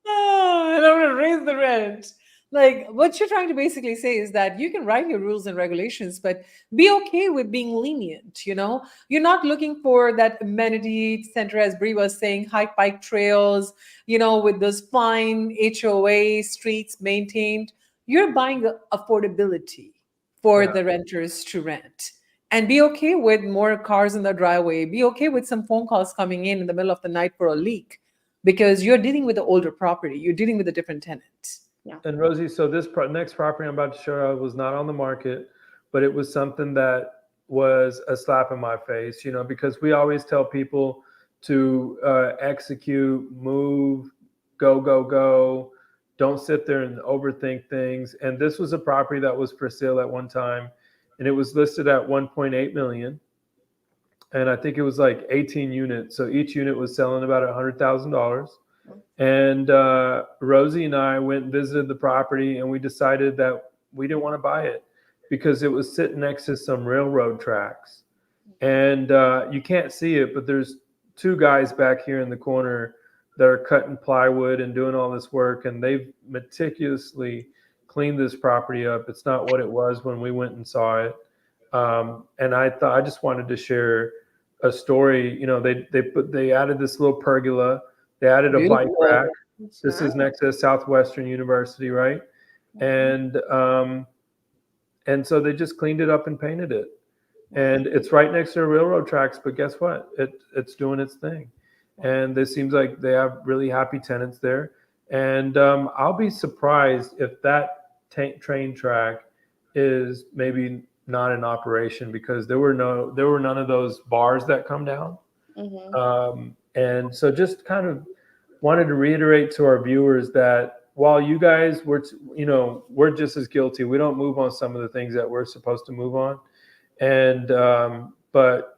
I'm gonna raise the rent. Like what you're trying to basically say is that you can write your rules and regulations, but be okay with being lenient. You're not looking for that amenity center, as Brie was saying, hike bike trails, with those fine HOA streets maintained. You're buying affordability for Yeah. the renters to rent. And be okay with more cars in the driveway. Be okay with some phone calls coming in the middle of the night for a leak, because you're dealing with the older property. You're dealing with a different tenant. And Rosie, so this next property I'm about to show you was not on the market, but it was something that was a slap in my face, because we always tell people to execute, move, go, go, go. Don't sit there and overthink things. And this was a property that was for sale at one time, and it was listed at 1.8 million. And I think it was like 18 units. So each unit was selling about $100,000. And Rosie and I went and visited the property, and we decided that we didn't want to buy it because it was sitting next to some railroad tracks. And you can't see it, but there's two guys back here in the corner that are cutting plywood and doing all this work, and they've meticulously cleaned this property up. It's not what it was when we went and saw it. And I just wanted to share a story. They added this little pergola. They added a bike rack. This is next to Southwestern University, right? And so they just cleaned it up and painted it. And it's right next to the railroad tracks, but guess what? It's doing its thing. And it seems like they have really happy tenants there. And I'll be surprised if that train track is maybe not in operation, because there were none of those bars that come down. And so just kind of wanted to reiterate to our viewers that while you guys we're just as guilty. We don't move on some of the things that we're supposed to move on. And but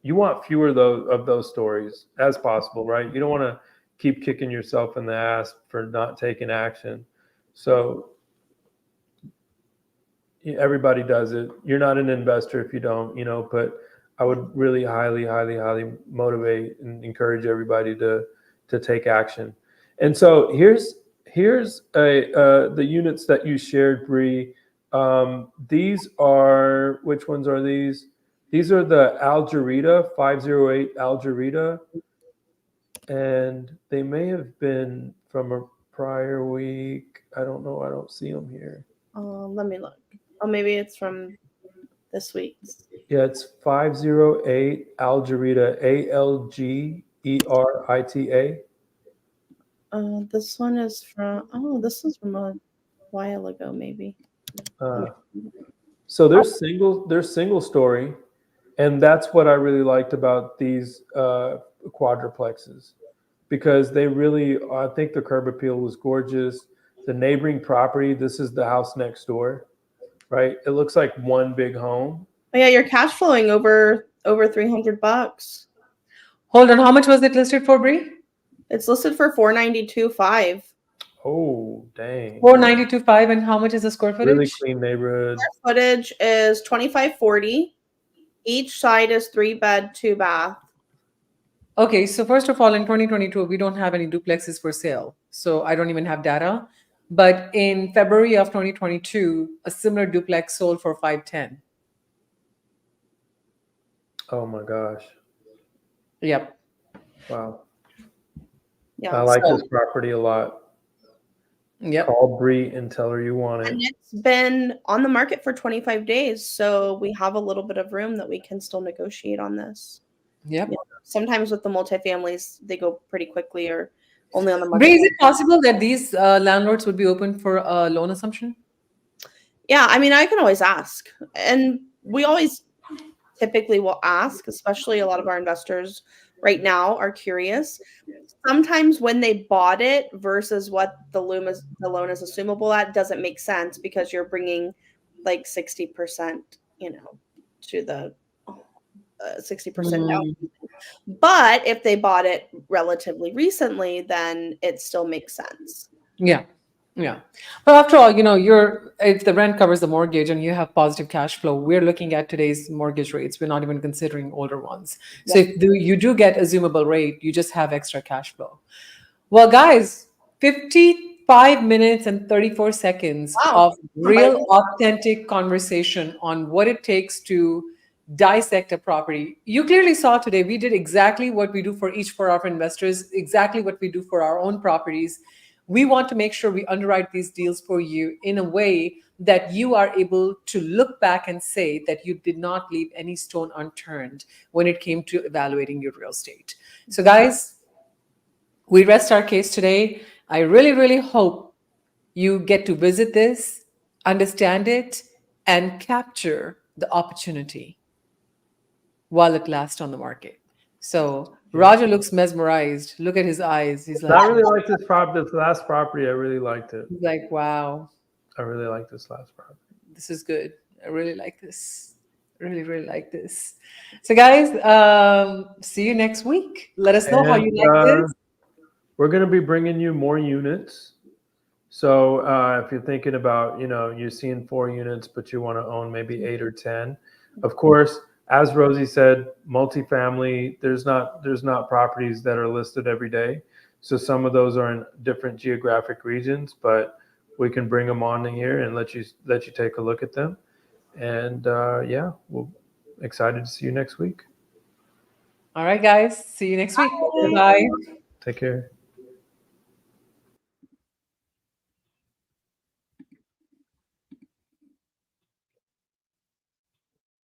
you want fewer of those stories as possible, right? You don't want to keep kicking yourself in the ass for not taking action. So everybody does it. You're not an investor if you don't, but I would really highly, highly, highly motivate and encourage everybody to take action. And so here's the units that you shared, Bree. These are, which ones are these? These are the Algerita, 508 Algerita. And they may have been from a prior week. I don't know. I don't see them here. Let me look. Oh, maybe it's from this week's. Yeah, it's 508 Algerita, Algerita. This one is from, this is from a while ago, maybe. So they're single story, and that's what I really liked about these quadruplexes, because I think the curb appeal was gorgeous. The neighboring property, this is the house next door, right? It looks like one big home. Oh yeah, you're cash flowing over $300. Hold on, how much was it listed for, Brie? It's listed for $492,500. Oh, dang. 492.5, and how much is the square footage? Really clean neighborhood. Square footage is 2540. Each side is 3-bed, 2-bath. Okay, so first of all, in 2022, we don't have any duplexes for sale. So I don't even have data. But in February of 2022, a similar duplex sold for 510. Oh my gosh. Yep. Wow. Yeah. I like this property a lot. Yep. Call Bree and tell her you want it. And it's been on the market for 25 days. So we have a little bit of room that we can still negotiate on this. Yep. Sometimes with the multifamilies, they go pretty quickly, or only on the Bree, market. is it possible that these landlords would be open for a loan assumption? Yeah, I mean, I can always ask. And we always typically will ask, especially a lot of our investors right now are curious. Sometimes when they bought it versus what the loan is assumable at doesn't make sense because you're bringing like 60%, to the 60% down. Mm, But if they bought it relatively recently, then it still makes sense. yeah. Yeah. But after all, if the rent covers the mortgage and you have positive cash flow, we're looking at today's mortgage rates. We're not even considering older ones. So Yeah. if you do get assumable rate, you just have extra cash flow. Well, guys, 55 minutes and 34 seconds Wow. of real, authentic conversation on what it takes to dissect a property. You clearly saw today, we did exactly what we do for each for our investors, exactly what we do for our own properties. We want to make sure we underwrite these deals for you in a way that you are able to look back and say that you did not leave any stone unturned when it came to evaluating your real estate. So, guys, we rest our case today. I really, really hope you get to visit this, understand it, and capture the opportunity while it lasts on the market. So Roger looks mesmerized. Look at his eyes. He's I like, really like this property. This last property, I really liked it. wow, I really like this last property. this is good. I really like this. Really, really like this. So, guys, see you next week. Let us know how you like And this. we're going to be bringing you more units. So if you're thinking about, you're seeing 4 units, but you want to own maybe 8 or 10, of course, as Rosie said, multifamily, there's not properties that are listed every day. So some of those are in different geographic regions, but we can bring them on in here and let you take a look at them. And we're excited to see you next week. All right, guys. See you next week. Bye. Take care.